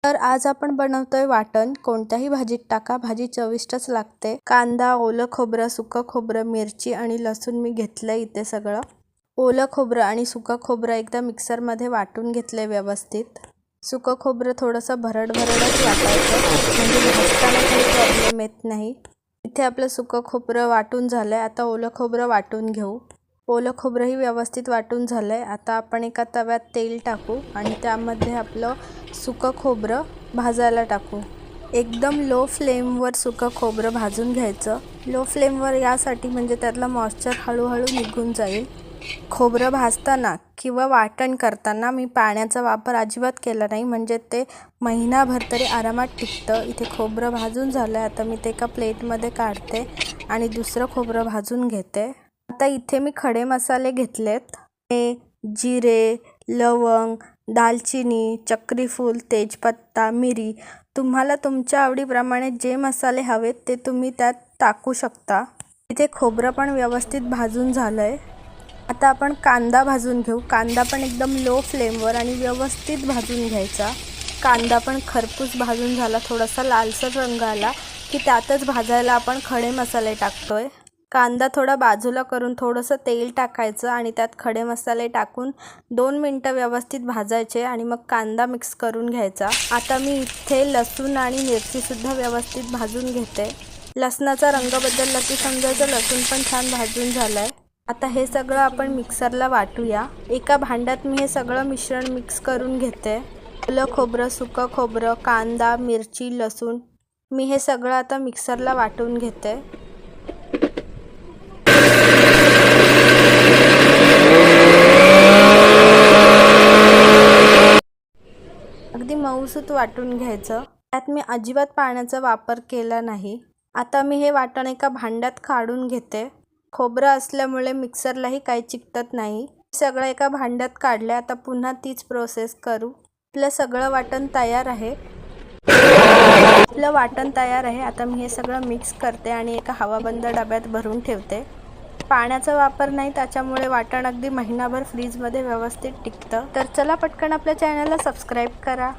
तर आज आपण बनवतोय वाटण। कोणत्याही भाजीत टाका, भाजी चविष्टच लागते। कांदा, ओलं खोबरं, सुकं खोबरं, मिरची आणि लसूण मी घेतलंय इथे सगळं। ओलं खोबरं आणि सुकं खोबरं एकदा मिक्सर मध्ये वाटून घेतले व्यवस्थित। सुकं खोबरं थोडंसं भरड-भरडच वाटायचं म्हणजे भाजताना काही प्रॉब्लेम येत नाही। इथे आपलं सुकं खोबरं वाटून झालंय। आता ओलं खोबरं वाटून घेऊ। ओलं खोबरंही व्यवस्थित वाटून झालंय। आता आपण एका तव्यात तेल टाकू आणि त्यामध्ये आपलं सुकं खोबरं भाजायला टाकू। एकदम लो फ्लेमवर सुकं खोबरं भाजून घ्यायचं। लो फ्लेमवर यासाठी म्हणजे त्यातला मॉइश्चर हळूहळू निघून जाईल। खोबरं भाजताना किंवा वाटण करताना मी पाण्याचा वापर अजिबात केला नाही, म्हणजे ते महिनाभर तरी आरामात टिकतं। इथे खोबरं भाजून झालंय। आता मी ते एका प्लेटमध्ये काढते आणि दुसरं खोबरं भाजून घेते। आता इथे मी खडे मसाले घेतलेत। जिरे, लवंग, दालचिनी, चक्रीफूल, तेजपत्ता, मिरी। तुम्हाला तुमच्या आवडीप्रमाणे जे मसाले हवेत ते तुम्ही त्यात टाकू शकता। इथे खोबरं पण व्यवस्थित भाजून झालंय। आता आपण कांदा भाजून घेऊ। कांदा पण एकदम लो फ्लेमवर आणि व्यवस्थित भाजून घ्यायचा। कांदा पण खरपूस भाजून झाला, थोडासा लालसर रंग आला की त्यातच भाजायला आपण खडे मसाले टाकतोय। कांदा थोडा बाजूला करून थोडंसं तेल टाकायचं आणि त्यात खडे मसाले टाकून 2 मिनिटं व्यवस्थित भाजायचे आणि मग कांदा मिक्स करून घ्यायचा। आता मी इथे लसूण आणि मिरची सुद्धा व्यवस्थित भाजून घेते। लसणाचा रंग बदलला की समजायचं लसूण पण छान भाजून झालाय। आता हे सगळं आपण मिक्सरला वाटूया। एका भांड्यात मी हे सगळं मिश्रण मिक्स करून घेते। ओलं खोबरं, सुकं खोबरं, कांदा, मिरची, लसूण, मी हे सगळं आता मिक्सरला वाटून घेते। अगदी मऊसूत वाटून घ्यायचं। त्यात मी अजिबात पाण्याचा वापर केला नाही। आता मी हे वाटण एका भांड्यात काढून घेते। खोबरं असल्यामुळे मिक्सरलाही काही चिकटत नाही। सगळं एका भांड्यात काढले। आता पुन्हा तीच प्रोसेस करू। आपलं सगळं वाटण तयार आहे। आता मी हे सगळं मिक्स करते आणि एका हवाबंद डब्यात भरून ठेवते। पाण्याचा वापर नाही, त्याच्यामुळे वाटण अगदी महिनाभर फ्रीजमध्ये व्यवस्थित टिकतं। तर चला पटकन आपल्या चॅनलला सबस्क्राईब करा।